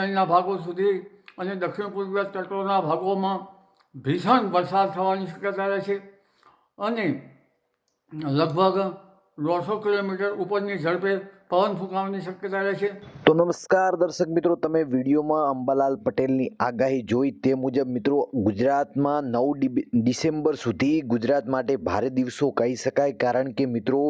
સૌરાષ્ટ્રના ભાગો સુધી અને દક્ષિણ પૂર્વીય તટોના ભાગોમાં ભીષણ વરસાદ થવાની શક્યતા રહે છે અને લગભગ 150 કિલોમીટર ઉપરની ઝડપે પવન ફૂંકાવાની શક્યતા રહે છે. તો નમસ્કાર દર્શક મિત્રો, તમે વિડીયોમાં અંબાલાલ પટેલની આગાહી જોઈ તે મુજબ મિત્રો ગુજરાતમાં 9 ડિસેમ્બર સુધી ગુજરાત માટે ભારે દિવસો કહી શકાય, કારણ કે મિત્રો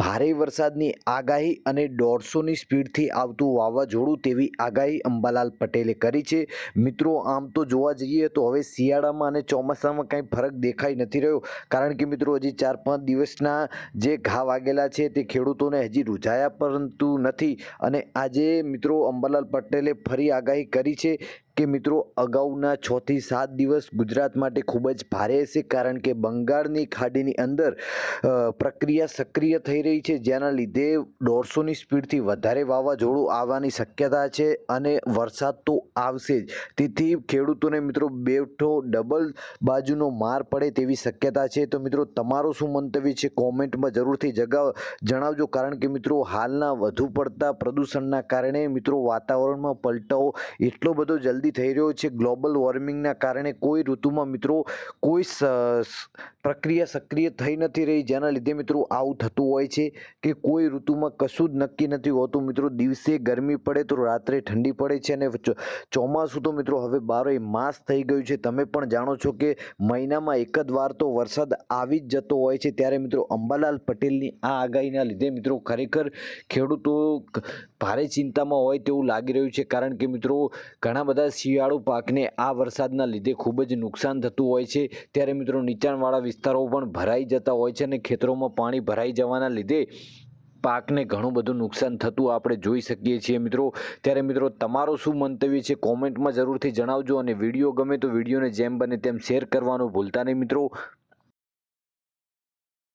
ભારે વરસાદની આગાહી અને 150ની સ્પીડથી આવતું વાવાઝોડું તેવી આગાહી અંબાલાલ પટેલે કરી છે. મિત્રો આમ તો જોવા જઈએ તો હવે શિયાળામાં અને ચોમાસામાં કંઈ ફરક દેખાઈ નથી રહ્યો, કારણ કે મિત્રો હજી 4-5 દિવસના જે ઘા વાગેલા છે તે ખેડૂતોને હજી રૂઝાયા પરંતુ નથી. અને આજે મિત્રો અંબાલાલ પટેલે ફરી આગાહી કરી છે કે મિત્રો અગાઉના 6 થી 7 દિવસ ગુજરાત માટે ખૂબ જ ભારે હશે, કારણ કે બંગાળની ખાડીની અંદર પ્રક્રિયા સક્રિય થઈ રહી છે, જેના લીધે 150ની સ્પીડથી વધારે વાવાઝોડું આવવાની શક્યતા છે અને વરસાદ તો આવશે જ. તેથી ખેડૂતોને મિત્રો બેઠો ડબલ બાજુનો માર પડે તેવી શક્યતા છે. તો મિત્રો તમારું શું મંતવ્ય છે કોમેન્ટમાં જરૂરથી જણાવજો, કારણ કે મિત્રો હાલના વધુ પડતા પ્રદૂષણના કારણે મિત્રો વાતાવરણમાં પલટાઓ એટલો બધો જલ્દી થઈ રહ્યો છે. ગ્લોબલ વોર્મિંગના કારણે કોઈ ઋતુમાં મિત્રો કોઈ પ્રક્રિયા સક્રિય થઈ નથી રહી, જેના લીધે મિત્રો આવું થતું હોય છે કે કોઈ ઋતુમાં કશું જ નક્કી નથી હોતું. મિત્રો દિવસે ગરમી પડે તો રાત્રે ઠંડી પડે છે અને ચોમાસું તો મિત્રો હવે 12 માસ થઈ ગયું છે. તમે પણ જાણો છો કે મહિનામાં એક જ વાર તો વરસાદ આવી જ જતો હોય છે. ત્યારે મિત્રો અંબાલાલ પટેલની આ આગાહીના લીધે મિત્રો ખરેખર ખેડૂતો ભારે ચિંતામાં હોય તેવું લાગી રહ્યું છે, કારણ કે મિત્રો ઘણા બધા શિયાળુ પાકને આ વરસાદના લીધે ખૂબ જ નુકસાન થતું હોય છે. ત્યારે મિત્રો નીચાણવાળા વિસ્તારો પણ ભરાઈ જતા હોય છે અને ખેતરોમાં પાણી ભરાઈ જવાના લીધે પાકને ઘણું બધું નુકસાન થતું આપણે જોઈ શકીએ છીએ મિત્રો. ત્યારે મિત્રો તમારું શું મંતવ્ય છે કોમેન્ટમાં જરૂરથી જણાવજો અને વિડીયો ગમે તો વિડીયોને જેમ બને તેમ શેર કરવાનું ભૂલતા નહીં મિત્રો.